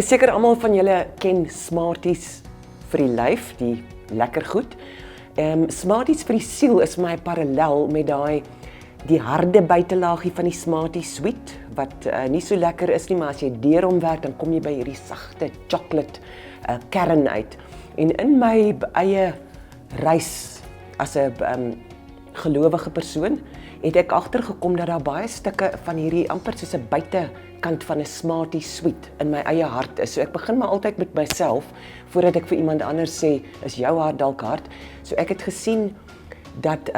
Seker almal van julle ken Smarties vir die lyf, die lekker goed. Smarties vir die siel is my parallel met die harde buitelaagie van die Smarties sweet, wat nie so lekker is nie, maar as jy deur hom werk, dan kom jy by hierdie sagte chocolate kern uit. En in my eie reis as 'n gelowige persoon, het ek agtergekom dat daar baie stukke van hierdie amper soos 'n buitekant van 'n Smarties sweet in my eie hart is. So ek begin maar altyd met myself, voordat ek vir iemand anders sê, is jou hart dalk hard. So ek het gesien dat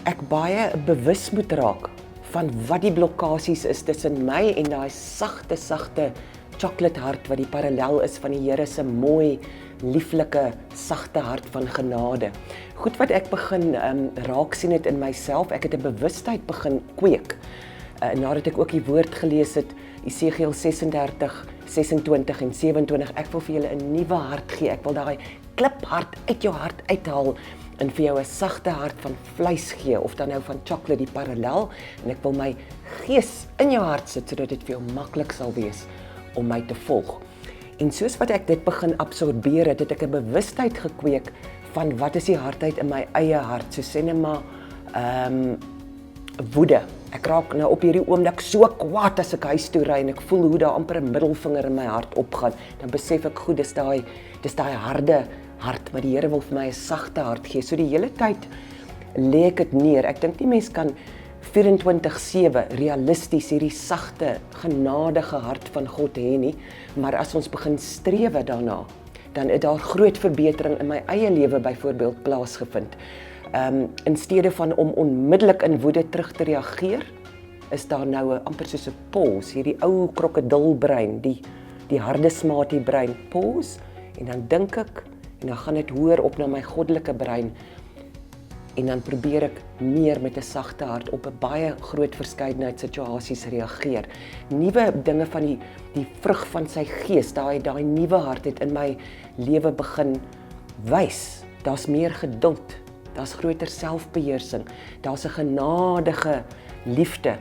ek baie bewus moet raak van wat die blokkasies is tussen my en daai sagte chocolate hart wat die parallel is van die Here se mooi, lieflike, sagte hart van genade. Goed wat ek begin raak sien het in myself, ek het 'n bewustheid begin kweek. Nadat ek ook die woord gelees het, Esegiel 36, 26 en 27, ek wil vir julle 'n nuwe hart gee, ek wil daai kliphart uit jou hart uithaal, en vir jou 'n sagte hart van vleis gee, of dan nou van chocolate, die parallel, en ek wil my gees in jou hart sit, sodat dit vir jou maklik sal wees om my te volg. En soos wat ek dit begin absorbeer het ek 'n bewustheid gekweek van wat is die hardheid in my eie hart, so sê net maar, woede. Ek raak nou op hierdie oomblik so kwaad as ek huis toe ry en ek voel hoe daar amper 'n middelvinger in my hart opgaan, dan besef ek goed, dis daai harde hart, maar die Here wil vir my 'n sagte hart gee. So die hele tyd lê ek dit neer. Ek dink nie mens kan 24/7 realisties hierdie sagte, genadige hart van God hê nie, maar as ons begin strewe daarna, dan het daar groot verbetering in my eie lewe byvoorbeeld plaasgevind. In steede van om onmiddellik in woede terug te reageer, is daar nou amper soos 'n pause, hierdie ou krokodilbrein, die harde Smartie brein, pause, en dan dink ek, en dan gaan dit hoër op na my goddelike brein, en dan probeer ek meer met 'n sagte hart op 'n baie groot verskeidenheid situasies reageer. Nuwe dinge van die vrug van sy gees, daai nuwe hart het in my lewe begin wys. Daar's meer geduld, daar's groter selfbeheersing, daar's 'n genadige liefde,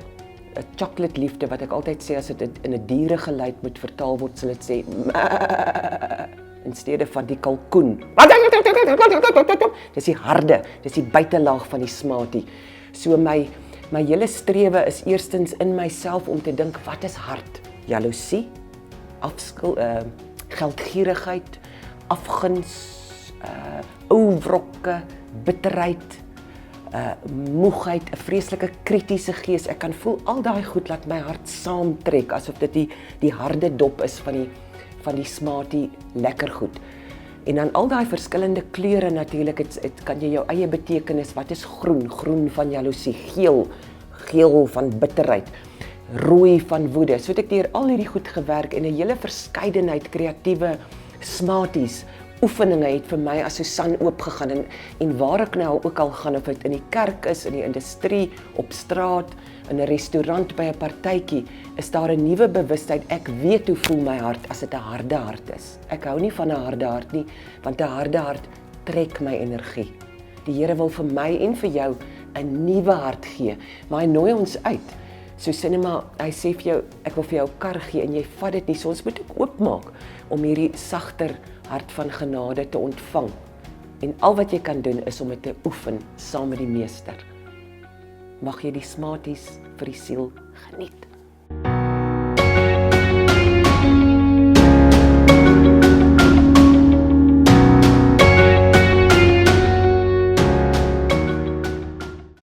'n chocolate liefde wat ek altyd sê as dit in 'n dieregeluid moet vertaal word, sal dit sê in steede van die kalkoen. Dis die harde, dis die buitelaag van die Smartie. So my hele strewe is eerstens in myself om te dink, wat is hart? Jaloesie, geldgierigheid, afguns, ou wrokke, bitterheid, moegheid, 'n vreeslike kritiese gees. Ek kan voel al daai goed laat my hart saamtrek, asof dit die harde dop is van die Smartie lekker goed. En dan al daai verskillende kleure natuurlik, het kan jy jou eie betekenis, wat is groen? Groen van jaloesie, geel van bitterheid, rooi van woede. So het ek deur al hierdie goed gewerk en 'n hele verskeidenheid kreatiewe Smarties, oefeninge het vir my as Susan oopgegaan, en waar ek nou ook al gaan, of dit in die kerk is, in die industrie, op straat, in 'n restaurant, by 'n partytjie, is daar 'n nuwe bewustheid. Ek weet hoe voel my hart as dit 'n harde hart is. Ek hou nie van 'n harde hart nie, want 'n harde hart trek my energie. Die Here wil vir my en vir jou 'n nuwe hart gee, maar hy nooi ons uit. So sê net maar, hy sê vir jou, ek wil vir jou 'n kar gee, en jy vat dit nie, so ons moet ook oopmaak om hierdie sagter hart van genade te ontvang. En al wat jy kan doen is om dit te oefen saam met die Meester. Mag jy die Smarties vir die siel geniet.